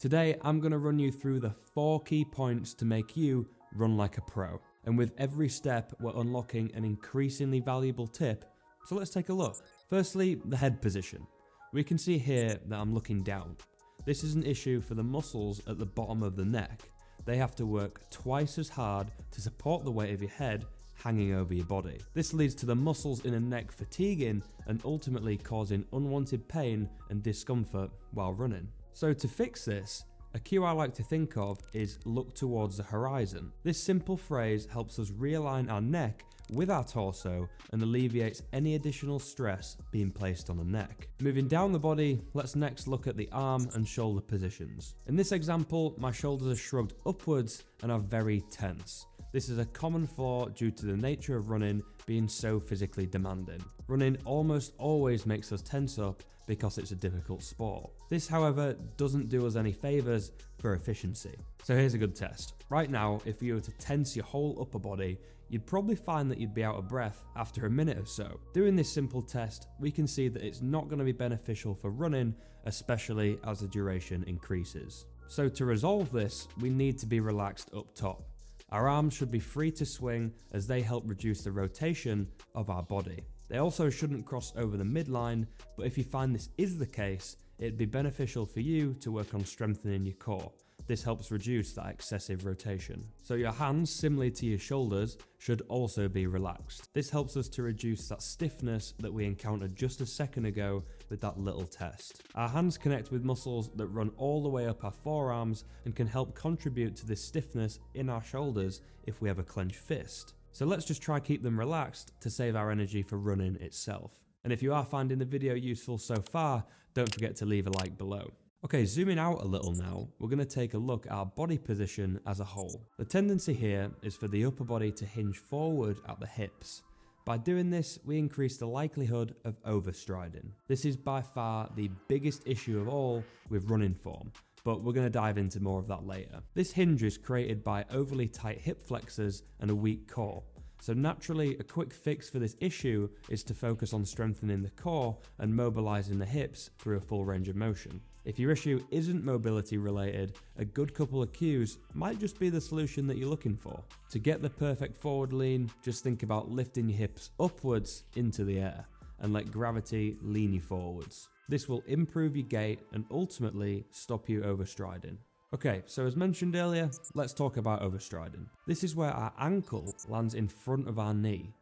Today I'm going to run you through the 4 key points to make you run like a pro. And with every step we're unlocking an increasingly valuable tip, so let's take a look. Firstly, the head position. We can see here that I'm looking down. This is an issue for the muscles at the bottom of the neck. They have to work twice as hard to support the weight of your head hanging over your body. This leads to the muscles in the neck fatiguing and ultimately causing unwanted pain and discomfort while running. So to fix this, a cue I like to think of is look towards the horizon. This simple phrase helps us realign our neck with our torso and alleviates any additional stress being placed on the neck. Moving down the body, let's next look at the arm and shoulder positions. In this example, my shoulders are shrugged upwards and are very tense. This is a common flaw due to the nature of running being so physically demanding. Running almost always makes us tense up because it's a difficult sport. This, however, doesn't do us any favours for efficiency. So here's a good test. Right now, if you were to tense your whole upper body, you'd probably find that you'd be out of breath after a minute or so. Doing this simple test, we can see that it's not going to be beneficial for running, especially as the duration increases. So to resolve this, we need to be relaxed up top. Our arms should be free to swing as they help reduce the rotation of our body. They also shouldn't cross over the midline, but if you find this is the case, it'd be beneficial for you to work on strengthening your core. This helps reduce that excessive rotation. So your hands, similarly to your shoulders, should also be relaxed. This helps us to reduce that stiffness that we encountered just a second ago with that little test. Our hands connect with muscles that run all the way up our forearms and can help contribute to this stiffness in our shoulders if we have a clenched fist. So let's just try keep them relaxed to save our energy for running itself. And if you are finding the video useful so far, don't forget to leave a like below. Okay, zooming out a little now, we're going to take a look at our body position as a whole. The tendency here is for the upper body to hinge forward at the hips. By doing this, we increase the likelihood of overstriding. This is by far the biggest issue of all with running form, but we're going to dive into more of that later. This hinge is created by overly tight hip flexors and a weak core. So naturally, a quick fix for this issue is to focus on strengthening the core and mobilizing the hips through a full range of motion. If your issue isn't mobility related, a good couple of cues might just be the solution that you're looking for. To get the perfect forward lean, just think about lifting your hips upwards into the air and let gravity lean you forwards. This will improve your gait and ultimately stop you overstriding. Okay, so as mentioned earlier, let's talk about overstriding. This is where our ankle lands in front of our knee.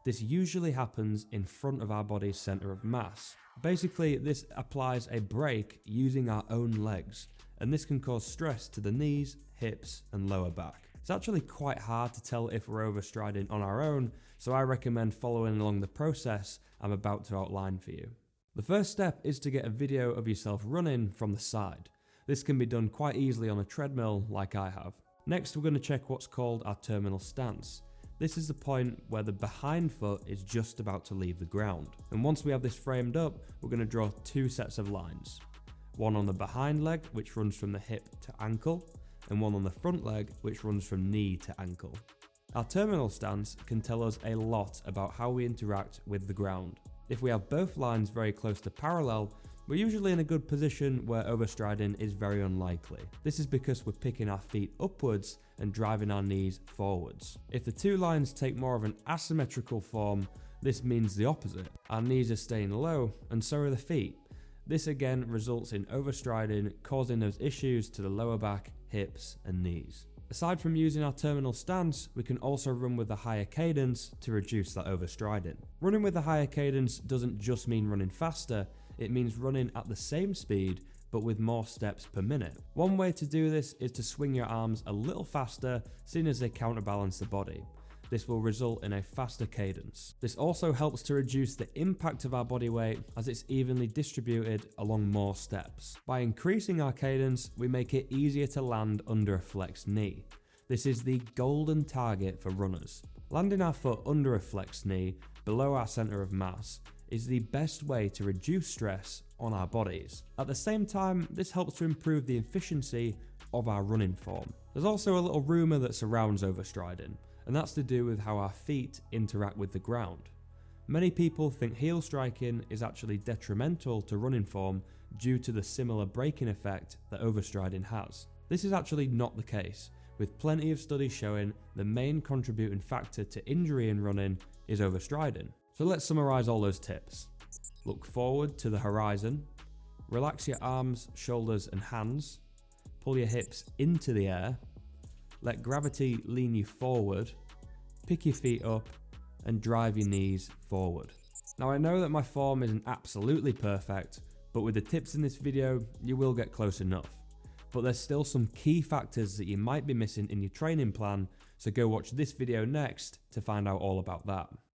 This usually happens in front of our body's center of mass. Basically, this applies a brake using our own legs, and this can cause stress to the knees, hips, and lower back. It's actually quite hard to tell if we're overstriding on our own, so I recommend following along the process I'm about to outline for you. The first step is to get a video of yourself running from the side. This can be done quite easily on a treadmill like I have. Next, we're going to check what's called our terminal stance. This is the point where the behind foot is just about to leave the ground. And once we have this framed up, we're going to draw 2 sets of lines. One on the behind leg, which runs from the hip to ankle, and one on the front leg, which runs from knee to ankle. Our terminal stance can tell us a lot about how we interact with the ground. If we have both lines very close to parallel, we're usually in a good position where overstriding is very unlikely. This is because we're picking our feet upwards and driving our knees forwards. If the 2 lines take more of an asymmetrical form, this means the opposite. Our knees are staying low and so are the feet. This again results in overstriding, causing those issues to the lower back, hips, and knees. Aside from using our terminal stance, we can also run with a higher cadence to reduce that overstriding. Running with a higher cadence doesn't just mean running faster, it means running at the same speed but with more steps per minute. One way to do this is to swing your arms a little faster, seeing as they counterbalance the body. This will result in a faster cadence. This also helps to reduce the impact of our body weight as it's evenly distributed along more steps. By increasing our cadence, we make it easier to land under a flexed knee. This is the golden target for runners. Landing our foot under a flexed knee, below our center of mass, is the best way to reduce stress on our bodies. At the same time, this helps to improve the efficiency of our running form. There's also a little rumour that surrounds overstriding, and that's to do with how our feet interact with the ground. Many people think heel striking is actually detrimental to running form due to the similar braking effect that overstriding has. This is actually not the case, with plenty of studies showing the main contributing factor to injury in running is overstriding. So let's summarize all those tips. Look forward to the horizon, relax your arms, shoulders and hands, pull your hips into the air, let gravity lean you forward, pick your feet up and drive your knees forward. Now I know that my form isn't absolutely perfect, but with the tips in this video you will get close enough. But there's still some key factors that you might be missing in your training plan, so go watch this video next to find out all about that.